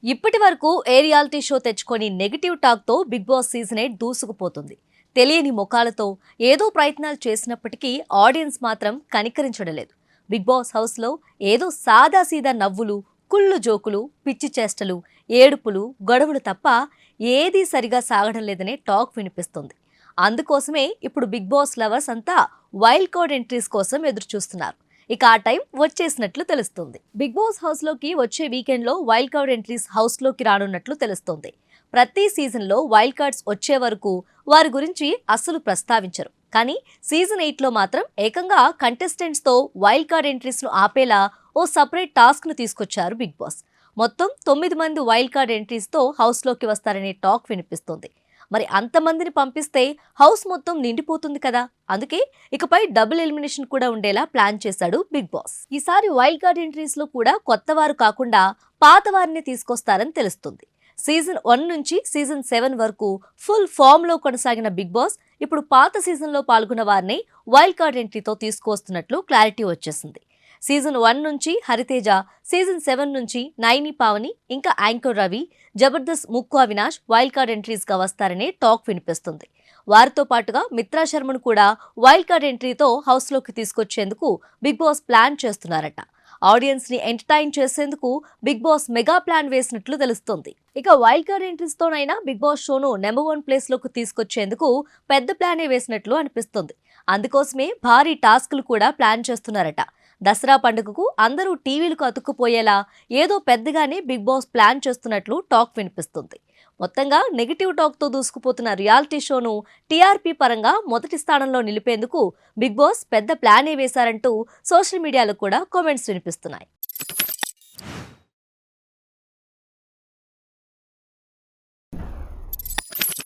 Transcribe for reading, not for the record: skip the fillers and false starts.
ఇప్పటి వరకు a reality show తెచ్చుకొని నెగిటివ్ టాక్ తో బిగ్ బాస్ సీజన్ 8 దూసుకుపోతుంది. తెలియని ముఖాలతో ఏదో ప్రయత్నాలు చేసినప్పటికీ ఆడియన్స్ మాత్రం కనికరించడం లేదు. బిగ్ బాస్ హౌస్ లో ఏదో సాదాసీదా నవ్వులు, కుళ్ళు జోకులు, పిచ్చి చేష్టలు, ఏడుపులు, గొడవలు తప్ప ఏదీ సరిగా సాగడం లేదనే టాక్ వినిపిస్తుంది. అందుకోసమే ఇప్పుడు బిగ్ బాస్ లవర్స్ అంతా వైల్డ్ కార్డ్ ఎంట్రీస్ కోసం ఎదురు చూస్తున్నారు. ఇక ఆ టైం వచ్చేసినట్లు తెలుస్తుంది. బిగ్ బాస్ హౌస్ లోకి వచ్చే వీకెండ్ లో వైల్డ్ కార్డ్ ఎంట్రీస్ హౌస్ లోకి రానున్నట్లు తెలుస్తుంది. ప్రతి సీజన్ లో వైల్డ్ కార్డ్స్ వచ్చే వరకు వారి గురించి అస్సలు ప్రస్తావించరు. కానీ సీజన్ 8 లో మాత్రం ఏకంగా కంటెస్టెంట్స్ తో వైల్డ్ కార్డ్ ఎంట్రీస్ ను ఆపేలా ఓ సపరేట్ టాస్క్ ను తీసుకొచ్చారు బిగ్ బాస్. మొత్తం 9 మంది వైల్డ్ కార్డ్ ఎంట్రీస్ తో హౌస్ లోకి వస్తారనే టాక్ వినిపిస్తుంది. మరి అంతమందిని పంపిస్తే హౌస్ మొత్తం నిండిపోతుంది కదా. అందుకే ఇకపై డబుల్ ఎలిమినేషన్ కూడా ఉండేలా ప్లాన్ చేశాడు బిగ్ బాస్. ఈసారి వైల్డ్ కార్డ్ ఎంట్రీస్ లో కూడా కొత్త వారు కాకుండా పాత వారిని తీసుకొస్తారని తెలుస్తుంది. సీజన్ 1 నుంచి సీజన్ 7 వరకు ఫుల్ ఫామ్ లో కొనసాగిన బిగ్ బాస్ ఇప్పుడు పాత సీజన్ లో పాల్గొన్న వారిని వైల్డ్ కార్డ్ ఎంట్రీతో తీసుకువస్తున్నట్లు క్లారిటీ వచ్చేసింది. సీజన్ 1 నుంచి హరితేజ, సీజన్ 7 నుంచి నైని పావని, ఇంకా యాంకర్ రవి, జబర్దస్త్ ముక్కు అవినాష్ వైల్డ్ కార్డ్ ఎంట్రీస్ గా వస్తారనే టాక్ వినిపిస్తుంది. వారితో పాటుగా మిత్రా శర్మను కూడా వైల్డ్ కార్డ్ ఎంట్రీతో హౌస్ లోకి తీసుకొచ్చేందుకు బిగ్ బాస్ ప్లాన్ చేస్తున్నారట. ఆడియన్స్ ని ఎంటర్టైన్ చేసేందుకు బిగ్ బాస్ మెగా ప్లాన్ వేసినట్లు తెలుస్తోంది. ఇక వైల్డ్ కార్డ్ ఎంట్రీస్ తోనైనా బిగ్ బాస్ షోను నెంబర్ 1 ప్లేస్ లోకి తీసుకొచ్చేందుకు పెద్ద ప్లానే వేసినట్లు అనిపిస్తుంది. అందుకోసమే భారీ టాస్క్లు కూడా ప్లాన్ చేస్తున్నారట. దసరా పండుగకు అందరూ టీవీలకు అతుక్కుపోయేలా ఏదో పెద్దగానే బిగ్ బాస్ ప్లాన్ చేస్తున్నట్లు టాక్ వినిపిస్తుంది. మొత్తంగా నెగిటివ్ టాక్ తో దూసుకుపోతున్న రియాలిటీ షోను టీఆర్పీ పరంగా మొదటి స్థానంలో నిలిపేందుకు బిగ్ బాస్ పెద్ద ప్లానే వేశారంటూ సోషల్ మీడియాలో కూడా కామెంట్స్ వినిపిస్తున్నాయి.